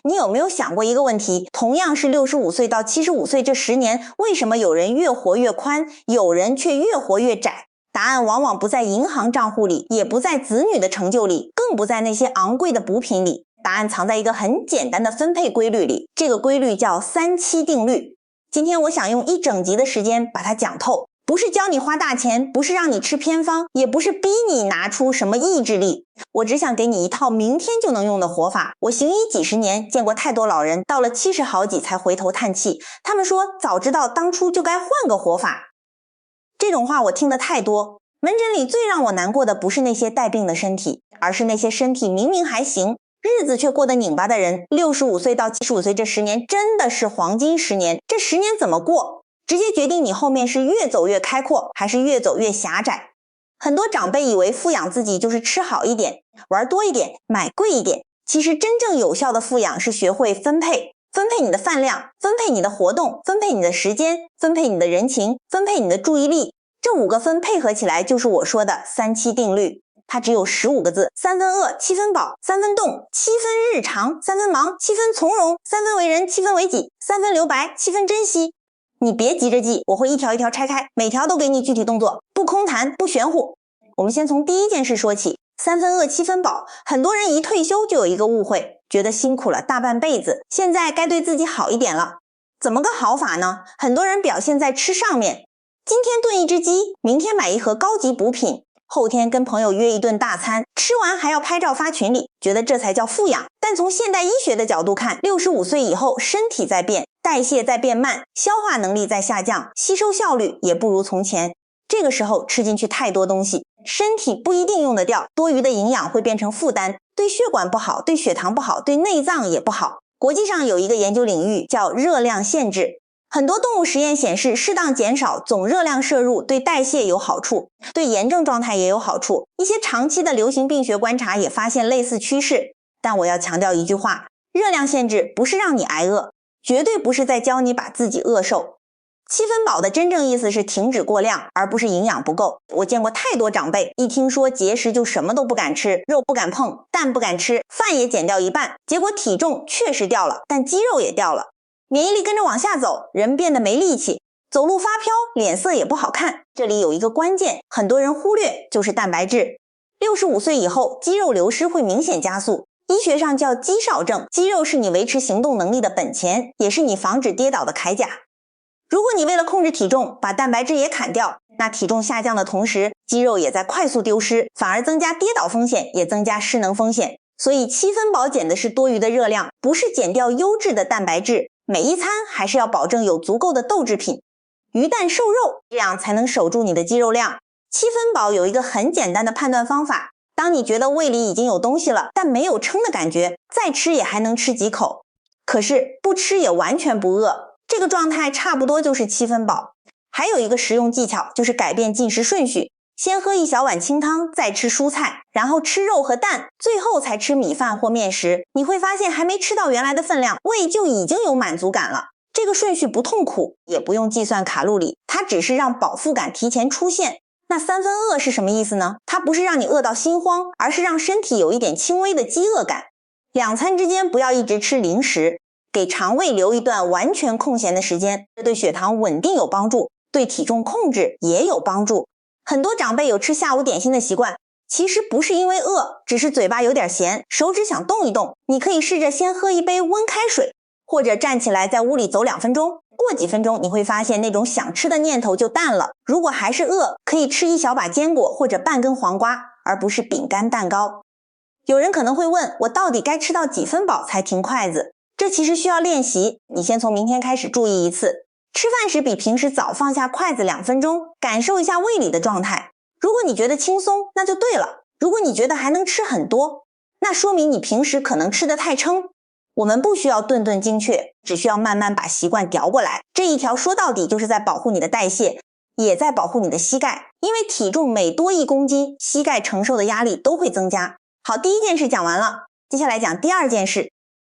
你有没有想过一个问题，同样是65岁到75岁这10年，为什么有人越活越宽，有人却越活越窄？答案往往不在银行账户里，也不在子女的成就里，更不在那些昂贵的补品里，答案藏在一个很简单的分配规律里，这个规律叫3-7定律。今天我想用1整集的时间把它讲透，不是教你花大钱，不是让你吃偏方，也不是逼你拿出什么意志力，我只想给你一套明天就能用的活法。我行医几十年，见过太多老人到了70好几才回头叹气，他们说早知道当初就该换个活法。这种话我听得太多，门诊里最让我难过的不是那些带病的身体，而是那些身体明明还行，日子却过得拧巴的人。65岁到75岁这10年真的是黄金10年，这10年怎么过，直接决定你后面是越走越开阔，还是越走越狭窄。很多长辈以为富养自己就是吃好一点，玩多一点，买贵一点，其实真正有效的富养是学会分配你的饭量，分配你的活动，分配你的时间，分配你的人情，分配你的注意力。这5个分配合起来就是我说的3-7定律，它只有15个字：3分饿，7分饱，3分动，7分日常，3分忙，7分从容，3分为人，7分为己，3分留白，7分珍惜。你别急着记，我会一条一条拆开，每条都给你具体动作，不空谈，不玄乎。我们先从第一件事说起，3分饿7分饱。很多人一退休就有一个误会，觉得辛苦了大半辈子，现在该对自己好一点了。怎么个好法呢？很多人表现在吃上面，今天炖一只鸡，明天买一盒高级补品，后天跟朋友约一顿大餐，吃完还要拍照发群里，觉得这才叫富养。但从现代医学的角度看，65岁以后身体在变，代谢在变慢，消化能力在下降，吸收效率也不如从前。这个时候吃进去太多东西，身体不一定用得掉，多余的营养会变成负担，对血管不好，对血糖不好，对内脏也不好。国际上有一个研究领域叫热量限制，很多动物实验显示，适当减少总热量摄入对代谢有好处，对炎症状态也有好处。一些长期的流行病学观察也发现类似趋势。但我要强调一句话，热量限制不是让你挨饿，绝对不是在教你把自己饿瘦。7分饱的真正意思是停止过量，而不是营养不够。我见过太多长辈一听说节食就什么都不敢吃，肉不敢碰，蛋不敢吃，饭也减掉一半，结果体重确实掉了，但肌肉也掉了，免疫力跟着往下走，人变得没力气，走路发飘，脸色也不好看。这里有一个关键，很多人忽略，就是蛋白质。65岁以后，肌肉流失会明显加速，医学上叫肌少症，肌肉是你维持行动能力的本钱，也是你防止跌倒的铠甲。如果你为了控制体重，把蛋白质也砍掉，那体重下降的同时，肌肉也在快速丢失，反而增加跌倒风险，也增加失能风险。所以7分饱减的是多余的热量，不是减掉优质的蛋白质。每一餐还是要保证有足够的豆制品，鱼蛋瘦肉，这样才能守住你的肌肉量。7分饱有一个很简单的判断方法，当你觉得胃里已经有东西了，但没有撑的感觉，再吃也还能吃几口，可是不吃也完全不饿，这个状态差不多就是7分饱。还有一个实用技巧，就是改变进食顺序，先喝1小碗清汤，再吃蔬菜，然后吃肉和蛋，最后才吃米饭或面食。你会发现还没吃到原来的分量，胃就已经有满足感了。这个顺序不痛苦，也不用计算卡路里，它只是让饱腹感提前出现。那3分饿是什么意思呢？它不是让你饿到心慌，而是让身体有一点轻微的饥饿感。2餐之间不要一直吃零食，给肠胃留一段完全空闲的时间，这对血糖稳定有帮助，对体重控制也有帮助。很多长辈有吃下午点心的习惯，其实不是因为饿，只是嘴巴有点咸，手指想动一动。你可以试着先喝一杯温开水，或者站起来在屋里走2分钟，过几分钟你会发现那种想吃的念头就淡了。如果还是饿，可以吃1小把坚果或者半根黄瓜，而不是饼干蛋糕。有人可能会问，我到底该吃到几分饱才停筷子？这其实需要练习，你先从明天开始注意一次。吃饭时比平时早放下筷子2分钟，感受一下胃里的状态。如果你觉得轻松，那就对了。如果你觉得还能吃很多，那说明你平时可能吃得太撑。我们不需要顿顿精确，只需要慢慢把习惯调过来。这一条说到底就是在保护你的代谢，也在保护你的膝盖，因为体重每多1公斤，膝盖承受的压力都会增加。好，第一件事讲完了，接下来讲第二件事。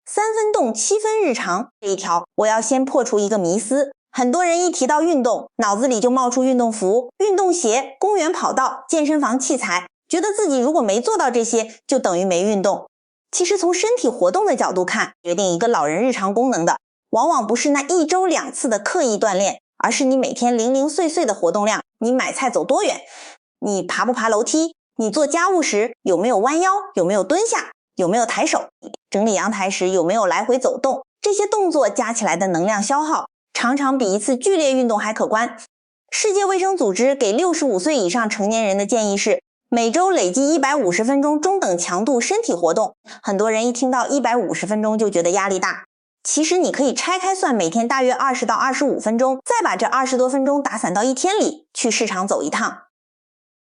3分动7分日常这一条，我要先破除一个迷思。很多人一提到运动，脑子里就冒出运动服、运动鞋、公园跑道、健身房器材，觉得自己如果没做到这些，就等于没运动。其实从身体活动的角度看，决定一个老人日常功能的，往往不是那1周2次的刻意锻炼，而是你每天零零碎碎的活动量。你买菜走多远？你爬不爬楼梯？你做家务时有没有弯腰？有没有蹲下？有没有抬手？整理阳台时有没有来回走动？这些动作加起来的能量消耗，常常比一次剧烈运动还可观。世界卫生组织给65岁以上成年人的建议是，每周累计150分钟中等强度身体活动。很多人一听到150分钟就觉得压力大，其实你可以拆开算，每天大约20到25分钟，再把这20多分钟打散到一天里，去市场走一趟。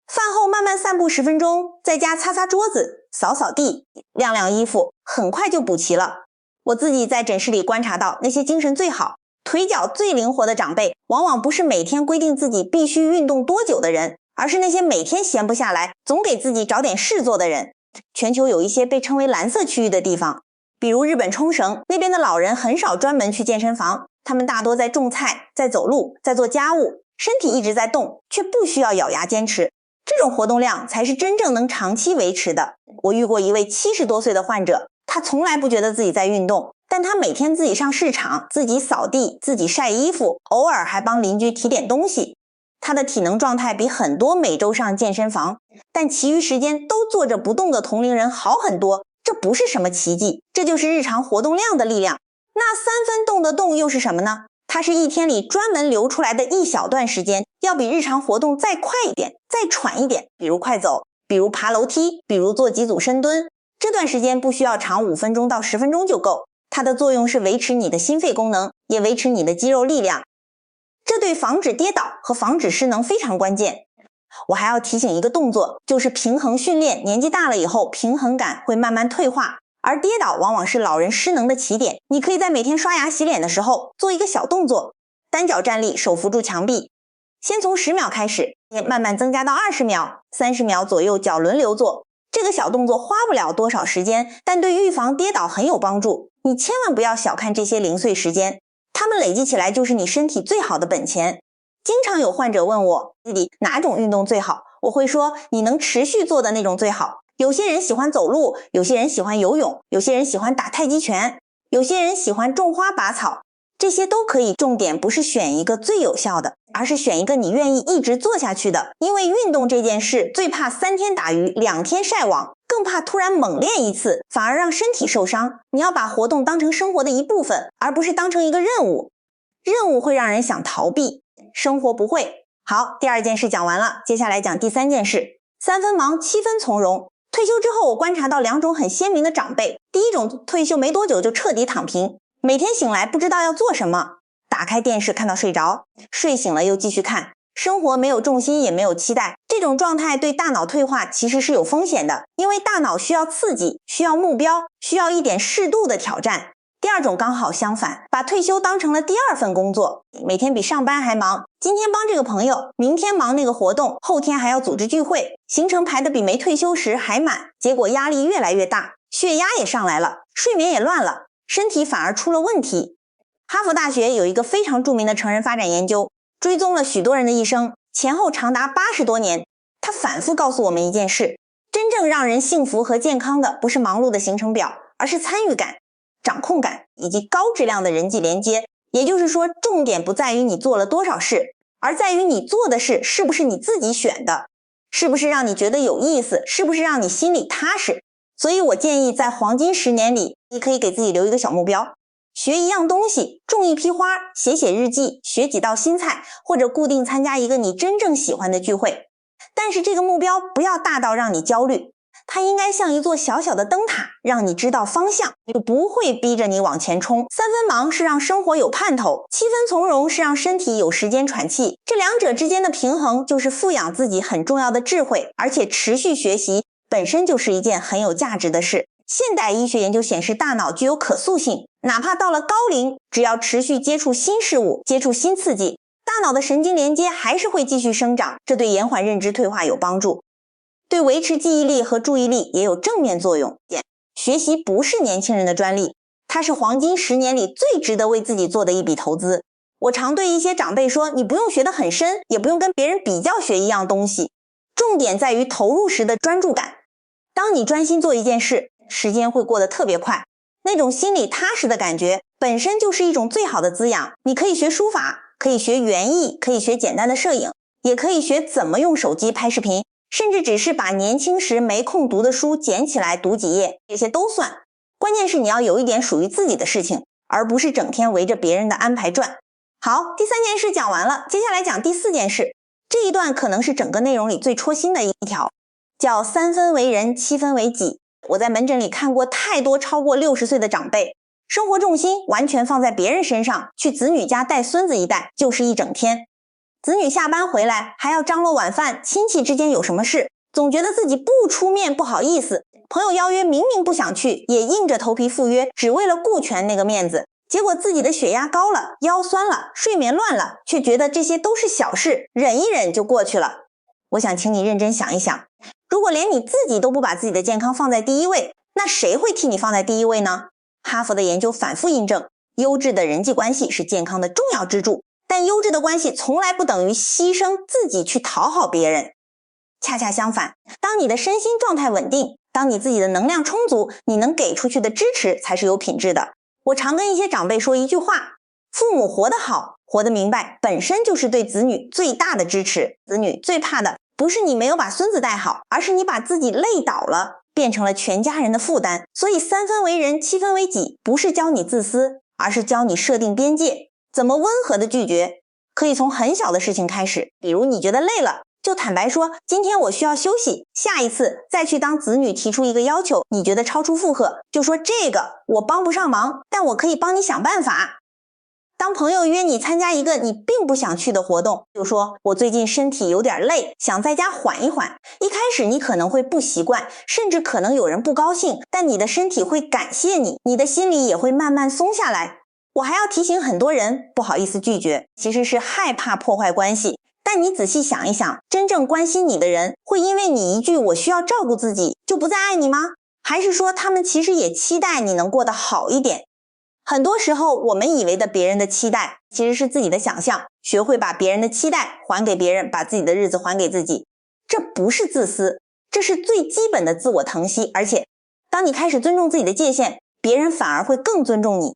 饭后慢慢散步10分钟，在家擦擦桌子，扫扫地，晾晾衣服，很快就补齐了。我自己在诊室里观察到，那些精神最好、腿脚最灵活的长辈，往往不是每天规定自己必须运动多久的人，而是那些每天闲不下来，总给自己找点事做的人。全球有一些被称为蓝色区域的地方，比如日本冲绳，那边的老人很少专门去健身房，他们大多在种菜，在走路，在做家务，身体一直在动，却不需要咬牙坚持。这种活动量才是真正能长期维持的。我遇过一位70多岁的患者，他从来不觉得自己在运动，但他每天自己上市场，自己扫地，自己晒衣服，偶尔还帮邻居提点东西。他的体能状态比很多每周上健身房，但其余时间都坐着不动的同龄人好很多。这不是什么奇迹，这就是日常活动量的力量。那3分动的动又是什么呢？它是一天里专门留出来的一小段时间，要比日常活动再快一点，再喘一点，比如快走，比如爬楼梯，比如做几组深蹲。这段时间不需要长5分钟到10分钟就够，它的作用是维持你的心肺功能，也维持你的肌肉力量。这对防止跌倒和防止失能非常关键。我还要提醒一个动作，就是平衡训练，年纪大了以后，平衡感会慢慢退化，而跌倒往往是老人失能的起点。你可以在每天刷牙洗脸的时候做一个小动作，单脚站立，手扶住墙壁，先从10秒开始，慢慢增加到20秒、30秒左右，脚轮流做。这个小动作花不了多少时间，但对预防跌倒很有帮助。你千万不要小看这些零碎时间，它们累积起来就是你身体最好的本钱。经常有患者问我，自己哪种运动最好？我会说，你能持续做的那种最好。有些人喜欢走路，有些人喜欢游泳，有些人喜欢打太极拳，有些人喜欢种花拔草，这些都可以。重点不是选一个最有效的，而是选一个你愿意一直做下去的。因为运动这件事，最怕3天打鱼2天晒网，更怕突然猛练一次，反而让身体受伤。你要把活动当成生活的一部分，而不是当成一个任务。任务会让人想逃避，生活不会。好，第2件事讲完了，接下来讲第3件事。3分忙7分从容。退休之后，我观察到2种很鲜明的长辈。第一种，退休没多久就彻底躺平，每天醒来不知道要做什么，打开电视看到睡着，睡醒了又继续看，生活没有重心也没有期待。这种状态对大脑退化其实是有风险的，因为大脑需要刺激，需要目标，需要一点适度的挑战。第2种刚好相反，把退休当成了第2份工作，每天比上班还忙，今天帮这个朋友，明天忙那个活动，后天还要组织聚会，行程排得比没退休时还满，结果压力越来越大，血压也上来了，睡眠也乱了，身体反而出了问题。哈佛大学有一个非常著名的成人发展研究，追踪了许多人的一生，前后长达80多年。他反复告诉我们一件事，真正让人幸福和健康的不是忙碌的行程表，而是参与感、掌控感以及高质量的人际连接。也就是说，重点不在于你做了多少事，而在于你做的事是不是你自己选的，是不是让你觉得有意思，是不是让你心里踏实。所以我建议在黄金10年里，你可以给自己留一个小目标，学一样东西，种一批花，写写日记，学几道新菜，或者固定参加一个你真正喜欢的聚会。但是这个目标不要大到让你焦虑，它应该像一座小小的灯塔，让你知道方向，就不会逼着你往前冲。3分忙是让生活有盼头，7分从容是让身体有时间喘气。这2者之间的平衡，就是富养自己很重要的智慧，而且持续学习本身就是一件很有价值的事。现代医学研究显示，大脑具有可塑性，哪怕到了高龄，只要持续接触新事物，接触新刺激，大脑的神经连接还是会继续生长，这对延缓认知退化有帮助，对维持记忆力和注意力也有正面作用。学习不是年轻人的专利，它是黄金10年里最值得为自己做的一笔投资。我常对一些长辈说，你不用学得很深，也不用跟别人比较学一样东西，重点在于投入时的专注感。当你专心做一件事，时间会过得特别快。那种心里踏实的感觉本身就是一种最好的滋养。你可以学书法，可以学园艺，可以学简单的摄影，也可以学怎么用手机拍视频，甚至只是把年轻时没空读的书捡起来读几页，这些都算。关键是你要有一点属于自己的事情，而不是整天围着别人的安排转。好，第3件事讲完了，接下来讲第4件事。这一段可能是整个内容里最戳心的一条，叫3分为人，7分为己。我在门诊里看过太多超过60岁的长辈，生活重心完全放在别人身上，去子女家带孙子一带就是一整天。子女下班回来还要张罗晚饭，亲戚之间有什么事，总觉得自己不出面不好意思，朋友邀约明明不想去，也硬着头皮赴约，只为了顾全那个面子。结果自己的血压高了，腰酸了，睡眠乱了，却觉得这些都是小事，忍一忍就过去了。我想请你认真想一想，如果连你自己都不把自己的健康放在第一位，那谁会替你放在第一位呢？哈佛的研究反复印证，优质的人际关系是健康的重要支柱，但优质的关系从来不等于牺牲自己去讨好别人。恰恰相反，当你的身心状态稳定，当你自己的能量充足，你能给出去的支持才是有品质的。我常跟一些长辈说一句话，父母活得好，活得明白，本身就是对子女最大的支持。子女最怕的不是你没有把孙子带好，而是你把自己累倒了，变成了全家人的负担。所以3分为人，7分为己，不是教你自私，而是教你设定边界，怎么温和的拒绝。可以从很小的事情开始，比如你觉得累了，就坦白说，今天我需要休息，下一次再去当子女提出一个要求，你觉得超出负荷，就说这个我帮不上忙，但我可以帮你想办法。当朋友约你参加一个你并不想去的活动，就说我最近身体有点累，想在家缓一缓。一开始你可能会不习惯，甚至可能有人不高兴，但你的身体会感谢你，你的心里也会慢慢松下来。我还要提醒很多人，不好意思拒绝，其实是害怕破坏关系。但你仔细想一想，真正关心你的人，会因为你一句我需要照顾自己，就不再爱你吗？还是说他们其实也期待你能过得好一点？很多时候我们以为的别人的期待，其实是自己的想象。学会把别人的期待还给别人，把自己的日子还给自己，这不是自私，这是最基本的自我疼惜。而且当你开始尊重自己的界限，别人反而会更尊重你。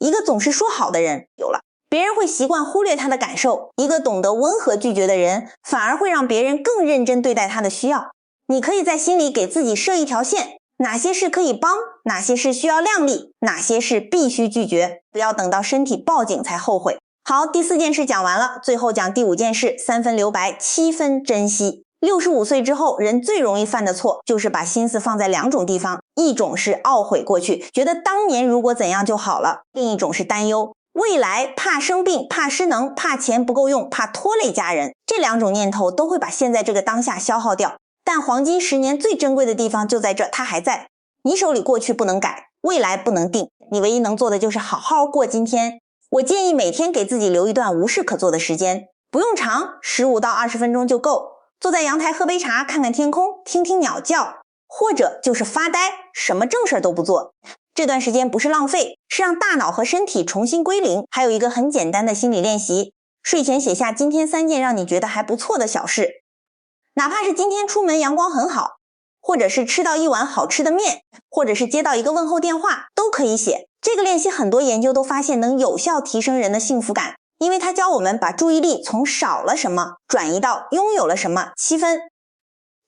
一个总是说好的人有了，别人会习惯忽略他的感受。一个懂得温和拒绝的人，反而会让别人更认真对待他的需要。你可以在心里给自己设一条线，哪些事可以帮，哪些事需要量力，哪些事必须拒绝，不要等到身体报警才后悔。好，第4件事讲完了，最后讲第5件事，3分留白，7分珍惜。65岁之后，人最容易犯的错就是把心思放在2种地方，一种是懊悔过去，觉得当年如果怎样就好了，另一种是担忧未来，怕生病，怕失能，怕钱不够用，怕拖累家人。这2种念头都会把现在这个当下消耗掉。但黄金10年最珍贵的地方就在这，它还在。你手里过去不能改，未来不能定，你唯一能做的就是好好过今天。我建议每天给自己留一段无事可做的时间，不用长，15到20分钟就够。坐在阳台喝杯茶，看看天空，听听鸟叫，或者就是发呆，什么正事都不做。这段时间不是浪费，是让大脑和身体重新归零。还有一个很简单的心理练习，睡前写下今天3件让你觉得还不错的小事，哪怕是今天出门阳光很好，或者是吃到一碗好吃的面，或者是接到一个问候电话，都可以写。这个练习很多研究都发现能有效提升人的幸福感，因为它教我们把注意力从少了什么转移到拥有了什么7分。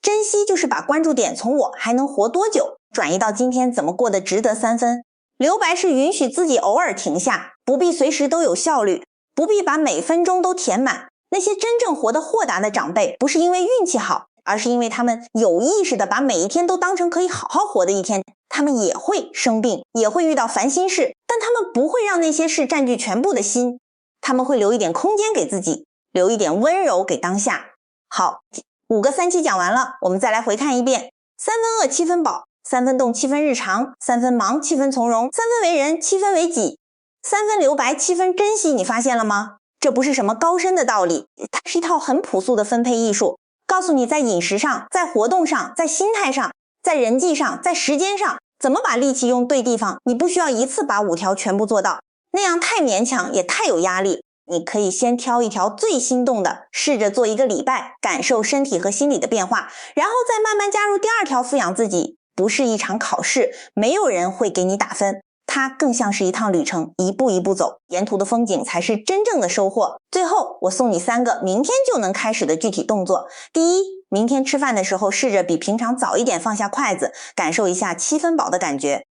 珍惜就是把关注点从我还能活多久转移到今天怎么过得值得3分。留白是允许自己偶尔停下，不必随时都有效率，不必把每分钟都填满。那些真正活得豁达的长辈，不是因为运气好，而是因为他们有意识地把每一天都当成可以好好活的一天。他们也会生病，也会遇到烦心事，但他们不会让那些事占据全部的心，他们会留一点空间给自己，留一点温柔给当下。好，5个3期讲完了，我们再来回看一遍。3分饿7分饱，3分动7分日常，3分忙7分从容，3分为人7分为己，3分留白7分珍惜。你发现了吗？这不是什么高深的道理，它是一套很朴素的分配艺术，告诉你在饮食上，在活动上，在心态上，在人际上，在时间上，怎么把力气用对地方。你不需要一次把5条全部做到，那样太勉强也太有压力。你可以先挑一条最心动的，试着做1个礼拜，感受身体和心理的变化，然后再慢慢加入第2条，富养自己。不是一场考试，没有人会给你打分。它更像是一趟旅程，一步一步走，沿途的风景才是真正的收获。最后，我送你3个明天就能开始的具体动作。第一，明天吃饭的时候试着比平常早一点放下筷子，感受一下7分饱的感觉。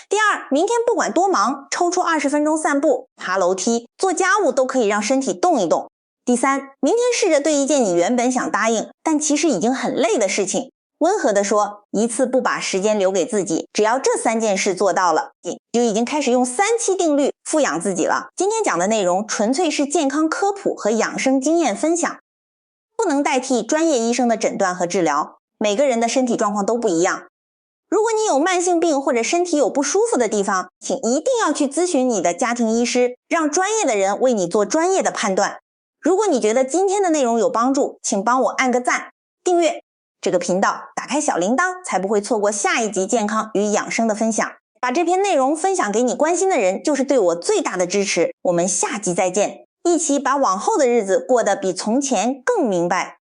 第二，明天不管多忙，抽出20分钟散步、爬楼梯、做家务都可以让身体动一动。第三，明天试着对一件你原本想答应，但其实已经很累的事情，温和地说，一次不把时间留给自己，只要这3件事做到了，你就已经开始用3-7定律富养自己了。今天讲的内容纯粹是健康科普和养生经验分享，不能代替专业医生的诊断和治疗，每个人的身体状况都不一样。如果你有慢性病或者身体有不舒服的地方，请一定要去咨询你的家庭医师，让专业的人为你做专业的判断。如果你觉得今天的内容有帮助，请帮我按个赞，订阅这个频道，打开小铃铛，才不会错过下一集健康与养生的分享。把这篇内容分享给你关心的人，就是对我最大的支持。我们下集再见，一起把往后的日子过得比从前更明白。